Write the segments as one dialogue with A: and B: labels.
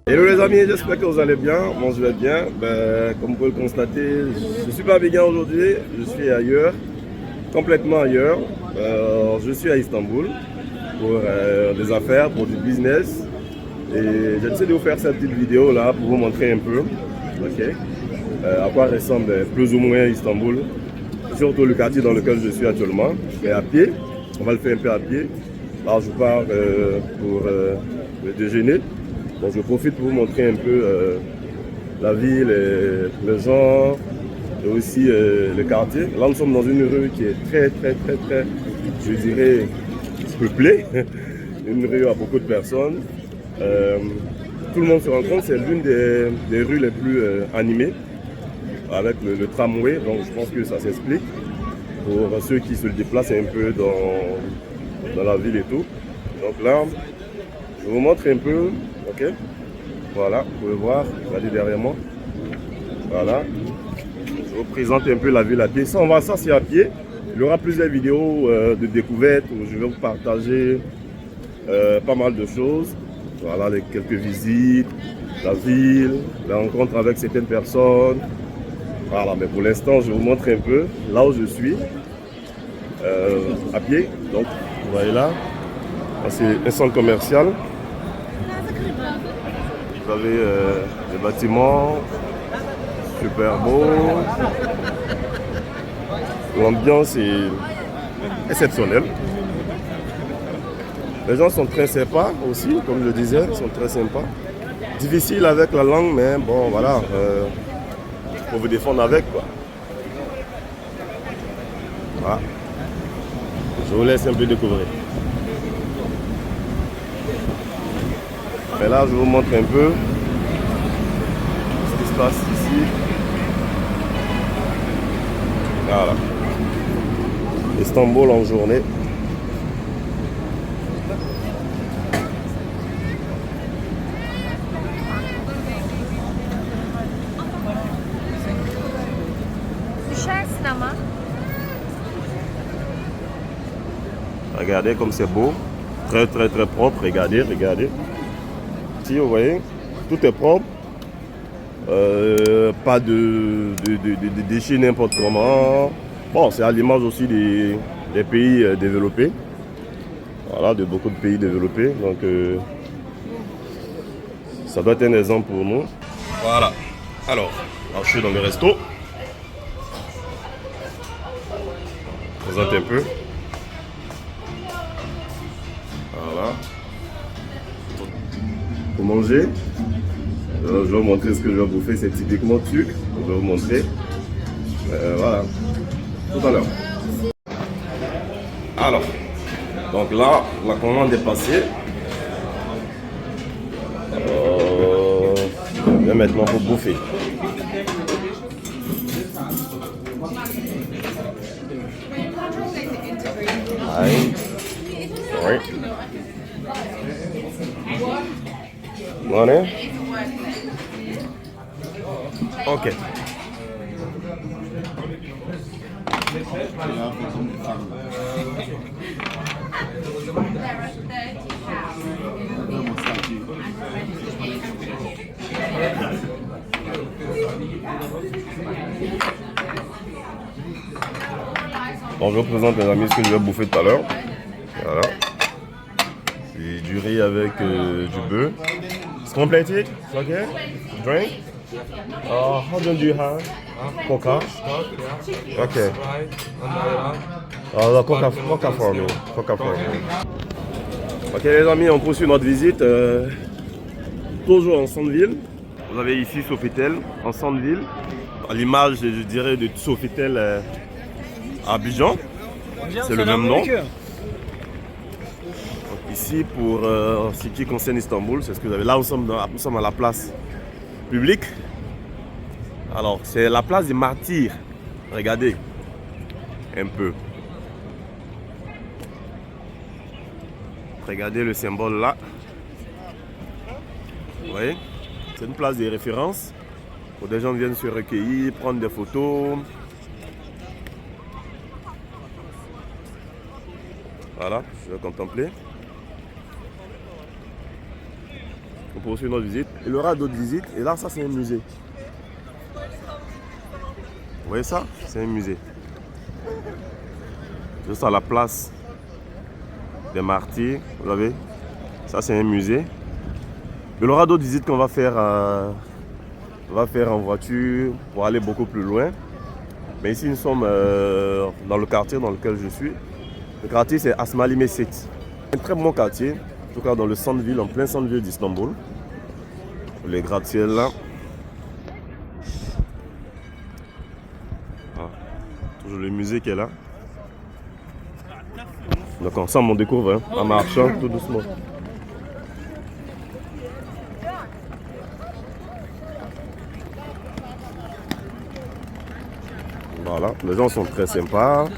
A: Hello les amis, j'espère que vous allez bien. Moi je vais bien. Comme vous pouvez le constater, je ne suis pas vegan aujourd'hui, je suis ailleurs, complètement ailleurs. Je suis à Istanbul pour des affaires, pour du business. Et j'ai décidé de vous faire cette petite vidéo là pour vous montrer un peu à quoi ressemble plus ou moins Istanbul. Surtout le quartier dans lequel je suis actuellement, mais à pied. On va le faire un peu à pied. Là je pars pour le déjeuner. Donc je profite pour vous montrer un peu la ville, les gens et aussi le quartier. Là nous sommes dans une rue qui est très, je dirais, peuplée. Une rue à beaucoup de personnes. Tout le monde se rencontre, c'est l'une des rues les plus animées avec le tramway, donc je pense que ça s'explique pour ceux qui se déplacent un peu dans la ville et tout. Donc là, je vous montre un peu, ok. Voilà, vous pouvez voir, regardez derrière moi. Voilà, je vous présente un peu la ville à pied. Ça, on va ça, c'est à pied. Il y aura plusieurs vidéos de découvertes où je vais vous partager pas mal de choses. Voilà, quelques visites, la ville, la rencontre avec certaines personnes. Voilà, mais pour l'instant, je vous montre un peu là où je suis, à pied. Donc, vous voyez là, c'est un centre commercial. Vous avez des bâtiments super beaux. L'ambiance est exceptionnelle. Les gens sont très sympas aussi, comme je disais, ils sont très sympas. Difficile avec la langue, mais bon, voilà, pour vous défendre avec, quoi. Voilà. Je vous laisse un peu découvrir. Mais là, je vous montre un peu ce qui se passe ici. Voilà. Istanbul en journée. Regardez comme c'est beau. Très propre. Regardez. Si vous voyez, tout est propre. Pas de déchets n'importe comment. Bon, c'est à l'image aussi des pays développés. Voilà, de beaucoup de pays développés. Donc, ça doit être un exemple pour nous. Voilà. Alors, je suis dans le resto. Je présente un peu. Voilà. Pour manger, je vais vous montrer ce que je vais bouffer. C'est typiquement turc. Je vais vous montrer. Voilà. Tout à l'heure. Alors, donc là, la commande est passée. Je vais maintenant pour bouffer. Aïe. Oui. Voilà. Ok. Bon, je vous présente les amis ce que je vais bouffer tout à l'heure. Voilà. C'est du riz avec du bœuf. It's completed? It's okay? Drink? How long do you have? Coca? Okay. Coca for me. Coca for me. Ok les amis, on poursuit notre visite. Toujours en centre-ville. Vous avez ici Sofitel en centre-ville. À l'image, je dirais, de Sofitel à Abidjan. C'est le même nom. Ici, pour ce qui concerne Istanbul, c'est ce que vous avez. Là, nous sommes à la place publique. Alors, c'est la place des martyrs. Regardez un peu. Regardez le symbole là. Vous voyez? C'est une place de référence où des gens viennent se recueillir, prendre des photos. Voilà, je vais contempler. On poursuit notre visite. Il y aura d'autres visites. Et là, ça, c'est un musée. Vous voyez ça? C'est un musée. Juste à la place des Martyrs. Vous avez? Ça, c'est un musée. Il y aura d'autres visites qu'on va faire, en voiture pour aller beaucoup plus loin. Mais ici, nous sommes dans le quartier dans lequel je suis. Le quartier, c'est Asmali Messit. Un très bon quartier, en tout cas dans le centre-ville, en plein centre-ville d'Istanbul. Les gratte-ciels là. Ah, toujours le musée qui est là. Donc ensemble on découvre hein, en marchant tout doucement. Voilà, les gens sont très sympas,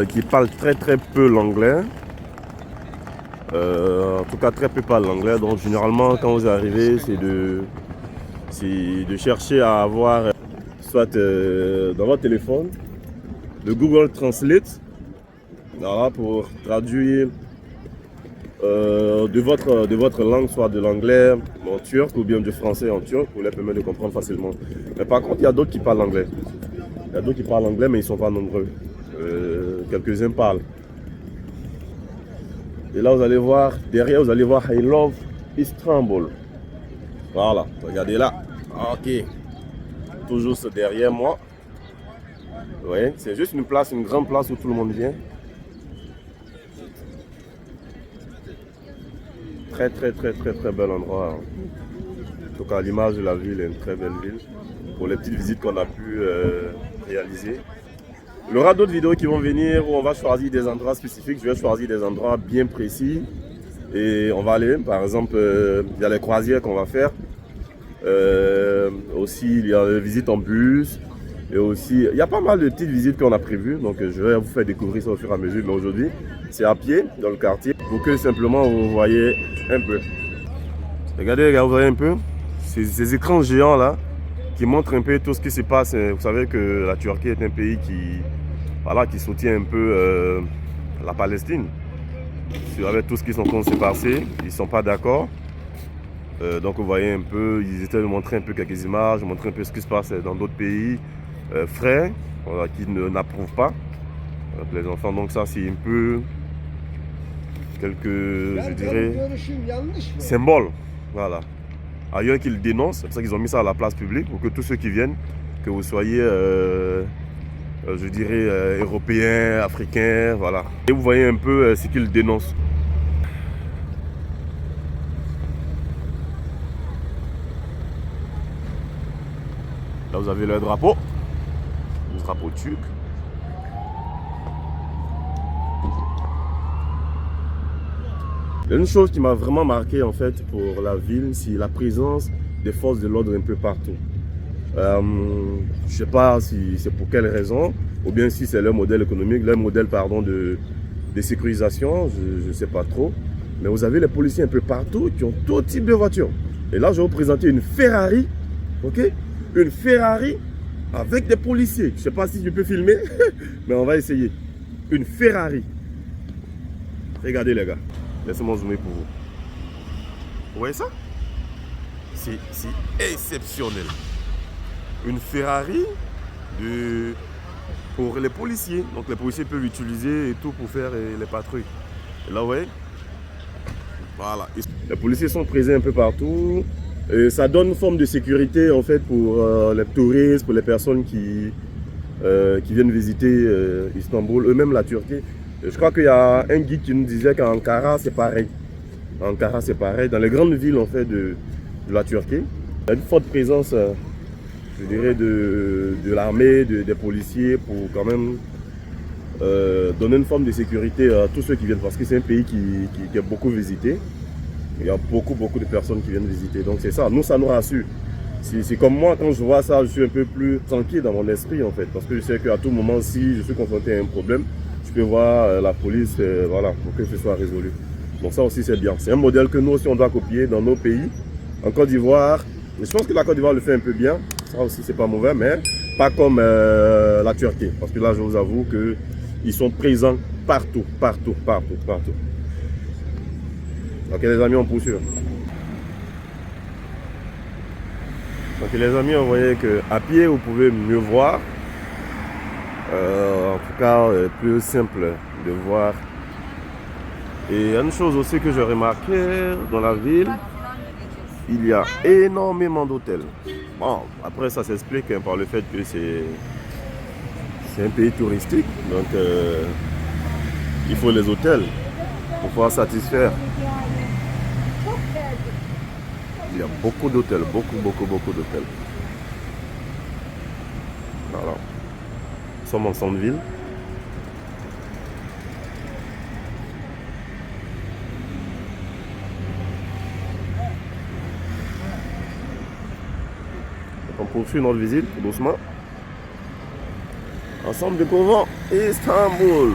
A: qui parlent très peu l'anglais. En tout cas très peu parlent l'anglais, donc généralement quand vous arrivez c'est de chercher à avoir soit dans votre téléphone le Google Translate, voilà, pour traduire de votre langue, soit de l'anglais en turc ou bien du français en turc, pour les permettre de comprendre facilement. Mais par contre il y a d'autres qui parlent anglais. Il y a d'autres qui parlent anglais mais ils ne sont pas nombreux. Quelques-uns parlent. Et là, vous allez voir, derrière, vous allez voir I Love Istanbul. Voilà, regardez là. Ok. Toujours derrière moi. Vous voyez, c'est juste une place, une grande place où tout le monde vient. Très bel endroit. En tout cas, l'image de la ville est une très belle ville. Pour les petites visites qu'on a pu réaliser. Il y aura d'autres vidéos qui vont venir où on va choisir des endroits spécifiques. Je vais choisir des endroits bien précis et on va aller. Par exemple, il y a les croisières qu'on va faire. Aussi, il y a les visites en bus. Et aussi, il y a pas mal de petites visites qu'on a prévues. Donc, je vais vous faire découvrir ça au fur et à mesure. Mais aujourd'hui, c'est à pied dans le quartier pour que simplement vous voyez un peu. Regardez, vous voyez un peu ces écrans géants là qui montrent un peu tout ce qui se passe. Vous savez que la Turquie est un pays qui soutient un peu la Palestine. Avec tout ce qui sont en train de se passer, ils ne sont pas d'accord. Donc vous voyez un peu, ils essaient de montrer un peu quelques images, montrer un peu ce qui se passe dans d'autres pays frères qui n'approuvent pas les enfants. Donc ça c'est un peu quelques, je dirais, symboles. Voilà. Ailleurs qu'ils dénoncent, c'est pour ça qu'ils ont mis ça à la place publique pour que tous ceux qui viennent, que vous soyez, je dirais, européens, africains, voilà. Et vous voyez un peu ce qu'ils dénoncent. Là vous avez le drapeau turc. Il y a une chose qui m'a vraiment marqué en fait pour la ville, c'est la présence des forces de l'ordre un peu partout. Je ne sais pas si c'est pour quelle raison, ou bien si c'est leur modèle économique, leur modèle de sécurisation, je ne sais pas trop. Mais vous avez les policiers un peu partout qui ont tout type de voitures. Et là, je vais vous présenter une Ferrari, ok? Une Ferrari avec des policiers. Je ne sais pas si je peux filmer, mais on va essayer. Une Ferrari. Regardez les gars. Laissez-moi zoomer pour vous. Vous voyez ça? C'est exceptionnel. Une Ferrari pour les policiers. Donc les policiers peuvent l'utiliser et tout pour faire les patrouilles. Et là, vous voyez? Voilà. Les policiers sont présents un peu partout. Et ça donne une forme de sécurité en fait pour les touristes, pour les personnes qui viennent visiter Istanbul, eux-mêmes la Turquie. Je crois qu'il y a un guide qui nous disait qu'Ankara c'est pareil. Ankara c'est pareil. Dans les grandes villes en fait de la Turquie, il y a une forte présence, je dirais, de l'armée, des policiers pour quand même donner une forme de sécurité à tous ceux qui viennent parce que c'est un pays qui est beaucoup visité. Il y a beaucoup de personnes qui viennent visiter. Donc c'est ça, nous ça nous rassure. C'est comme moi, quand je vois ça, je suis un peu plus tranquille dans mon esprit en fait. Parce que je sais qu'à tout moment, si je suis confronté à un problème, je peux voir la police voilà, pour que ce soit résolu. Donc ça aussi c'est bien. C'est un modèle que nous aussi on doit copier dans nos pays. En Côte d'Ivoire, je pense que la Côte d'Ivoire le fait un peu bien. Ça aussi c'est pas mauvais, mais pas comme la Turquie. Parce que là je vous avoue qu'ils sont présents partout. Ok les amis, on poursuit. Donc les amis, vous voyez qu'à pied, vous pouvez mieux voir. En tout cas, plus simple de voir. Et une chose aussi que j'ai remarqué dans la ville, il y a énormément d'hôtels. Bon, après ça s'explique par le fait que c'est un pays touristique. Donc il faut les hôtels pour pouvoir satisfaire. Il y a beaucoup d'hôtels, beaucoup d'hôtels. Voilà. Nous sommes en centre-ville. On poursuit notre visite doucement. Ensemble découvrons Istanbul.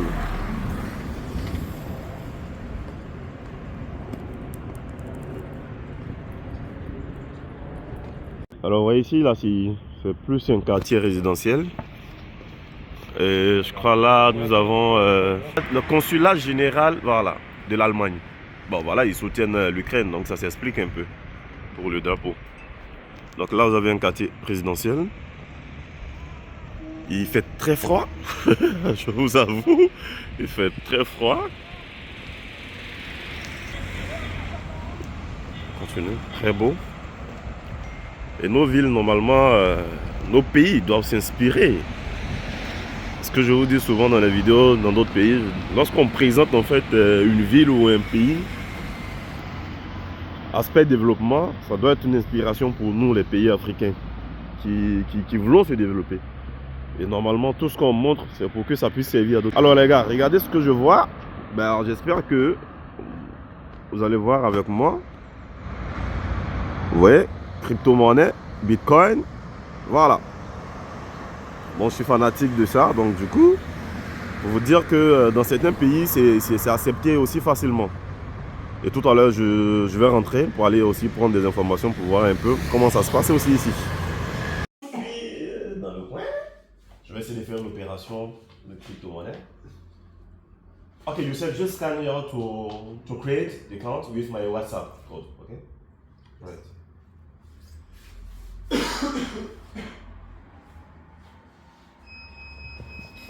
A: Alors vous voyez ici, là c'est plus un quartier résidentiel. Et je crois là nous avons le consulat général, voilà, de l'Allemagne. Bon voilà, ils soutiennent l'Ukraine, donc ça s'explique un peu pour le drapeau. Donc là vous avez un quartier résidentiel. Il fait très froid, je vous avoue, il fait très froid. Continue, très beau. Et nos villes, normalement, nos pays doivent s'inspirer. Ce que je vous dis souvent dans les vidéos, dans d'autres pays, lorsqu'on présente en fait une ville ou un pays, aspect développement, ça doit être une inspiration pour nous, les pays africains, qui voulons se développer. Et normalement, tout ce qu'on montre, c'est pour que ça puisse servir à d'autres. Alors les gars, regardez ce que je vois. Ben, j'espère que vous allez voir avec moi. Vous voyez, crypto-monnaie, Bitcoin, voilà. Bon, je suis fanatique de ça, donc du coup, pour vous dire que dans certains pays, c'est accepté aussi facilement. Et tout à l'heure, je vais rentrer pour aller aussi prendre des informations pour voir un peu comment ça se passe aussi ici. Dans le coin, je vais essayer de faire l'opération de crypto-monnaie. Okay, you said just scan here to create the account with my WhatsApp code, okay? Right.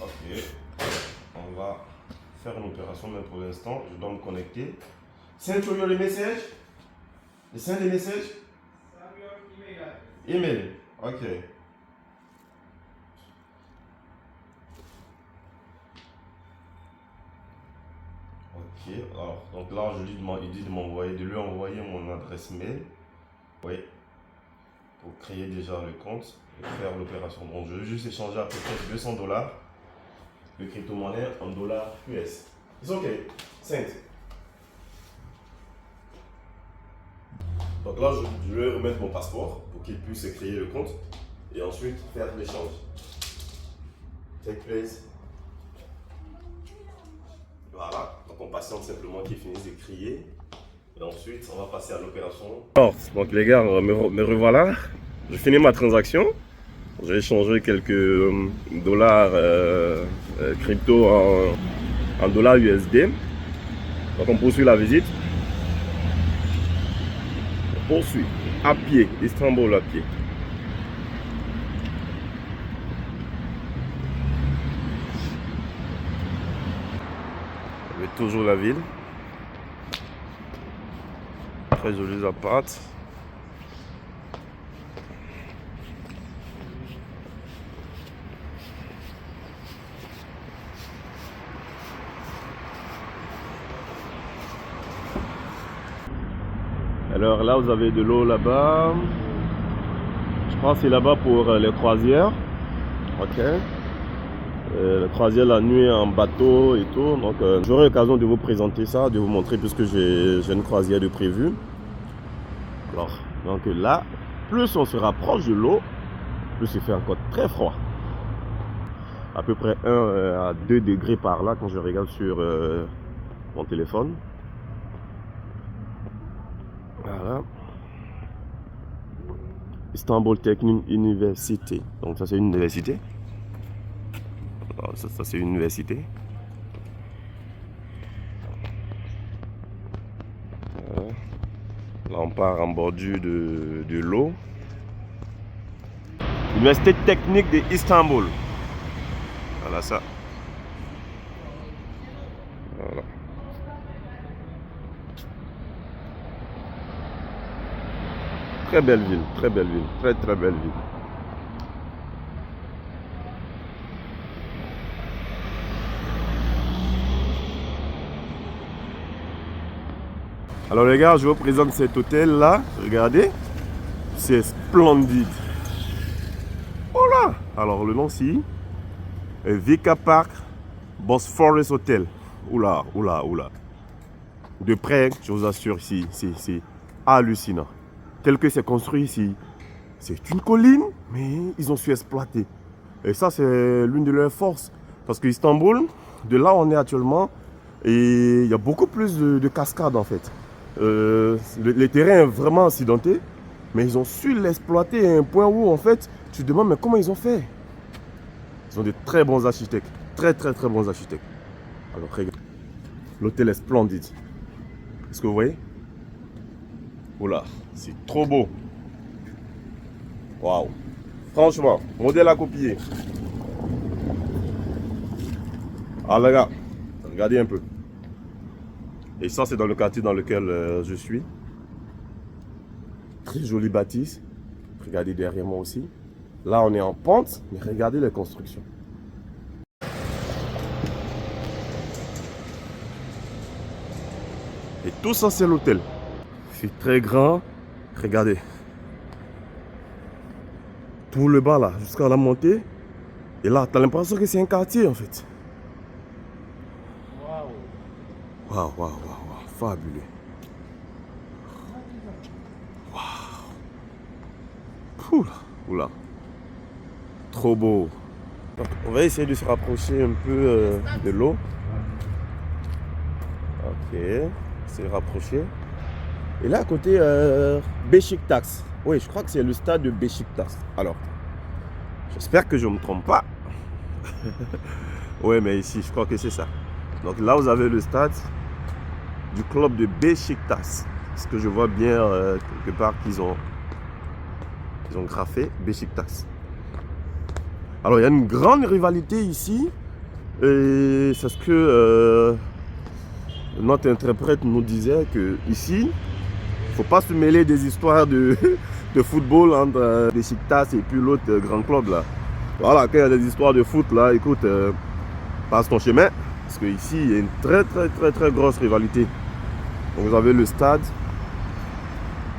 A: Ok, on va faire une opération, mais pour l'instant, je dois me connecter. Send to your message. Send the message. Send your email. Email. Ok. Ok. Alors, donc là, il dit de m'envoyer, de lui envoyer mon adresse mail. Oui. Pour créer déjà le compte et faire l'opération. Donc, je vais juste échanger à peu près $200 de crypto-monnaie en dollars US. It's okay. Send. Donc là, je vais remettre mon passeport pour qu'il puisse créer le compte et ensuite faire l'échange. Take place. Voilà. Donc on patiente simplement qu'il finisse de crier. Et ensuite, on va passer à l'opération. Alors, donc les gars, me revoilà. J'ai fini ma transaction. J'ai échangé quelques dollars crypto en dollars USD. Donc on poursuit la visite. On poursuit à pied, Istanbul à pied. On toujours la ville. Très jolis apparts. Alors là, vous avez de l'eau là-bas. Je pense que c'est là-bas pour les croisières. Ok. Les croisières la nuit en bateau et tout. Donc j'aurai l'occasion de vous présenter ça, de vous montrer puisque j'ai une croisière de prévu. Alors, donc là, plus on se rapproche de l'eau, plus il fait encore très froid. À peu près 1 à 2 degrés par là quand je regarde sur mon téléphone. Voilà. Istanbul Technic University. Donc ça c'est une université. Alors, ça c'est une université. Voilà. Là on part en bordure de l'eau. Université technique d'Istanbul. Voilà ça. Voilà. Très belle ville, très belle ville, très très belle ville. Alors les gars, je vous présente cet hôtel là, regardez, c'est splendide. Oh là! Alors le nom c'est Vika Park Bosphorus Hotel. Oula, oula, oula. De près, je vous assure, ici, c'est hallucinant. Tel que c'est construit ici, c'est une colline, mais ils ont su exploiter. Et ça, c'est l'une de leurs forces. Parce que Istanbul, de là où on est actuellement, et il y a beaucoup plus de cascades en fait. Le terrain est vraiment accidenté, mais ils ont su l'exploiter à un point où en fait, tu te demandes mais comment ils ont fait. Ils ont de très bons architectes, très très très bons architectes. Alors regarde, l'hôtel est splendide. Est-ce que vous voyez? Oula, c'est trop beau. Waouh. Franchement, modèle à copier. Ah les gars, regardez un peu. Et ça, c'est dans le quartier dans lequel je suis. Très jolie bâtisse. Regardez derrière moi aussi. Là, on est en pente, mais regardez les constructions. Et tout ça, c'est l'hôtel. C'est très grand. Regardez. Tout le bas là, jusqu'à la montée. Et là, tu as l'impression que c'est un quartier en fait. Waouh, waouh, waouh, waouh, fabuleux. Waouh. Oula, oula. Trop beau. Donc, on va essayer de se rapprocher un peu de l'eau. Ok, c'est rapproché. Et là à côté, Beşiktaş. Oui, je crois que c'est le stade de Beşiktaş. Alors, j'espère que je ne me trompe pas. Oui, mais ici, je crois que c'est ça. Donc là, vous avez le stade du club de Beşiktaş. Ce que je vois bien quelque part qu'ils ont graffé Beşiktaş. Alors, il y a une grande rivalité ici. Et c'est ce que notre interprète nous disait que ici, il ne faut pas se mêler des histoires de football entre Beşiktaş et puis l'autre grand club là. Voilà, quand il y a des histoires de foot là, écoute, passe ton chemin. Parce qu'ici, il y a une très très très très grosse rivalité. Donc vous avez le stade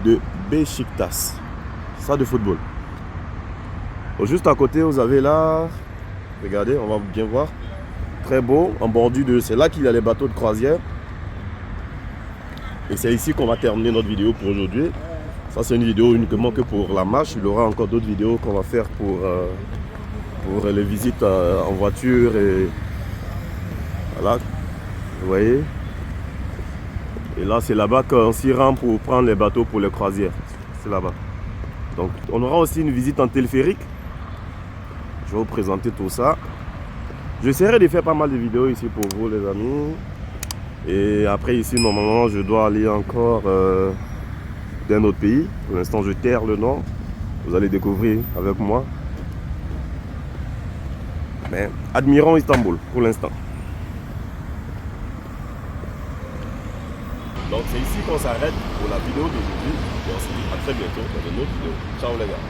A: de Beşiktaş, stade de football. Donc, juste à côté, vous avez là, regardez, on va bien voir, très beau, en bordure de, c'est là qu'il y a les bateaux de croisière. Et c'est ici qu'on va terminer notre vidéo pour aujourd'hui. Ça c'est une vidéo uniquement que pour la marche. Il y aura encore d'autres vidéos qu'on va faire pour les visites en voiture. Et voilà, vous voyez. Et là c'est là-bas qu'on s'y rend pour prendre les bateaux pour les croisières. C'est là-bas. Donc on aura aussi une visite en téléphérique. Je vais vous présenter tout ça. J'essaierai de faire pas mal de vidéos ici pour vous les amis. Et après ici normalement je dois aller encore d'un autre pays. Pour l'instant je terre le nom. Vous allez découvrir avec moi. Mais admirons Istanbul pour l'instant. Donc c'est ici qu'on s'arrête pour la vidéo d'aujourd'hui. Et on se dit à très bientôt dans une autre vidéo. Ciao les gars.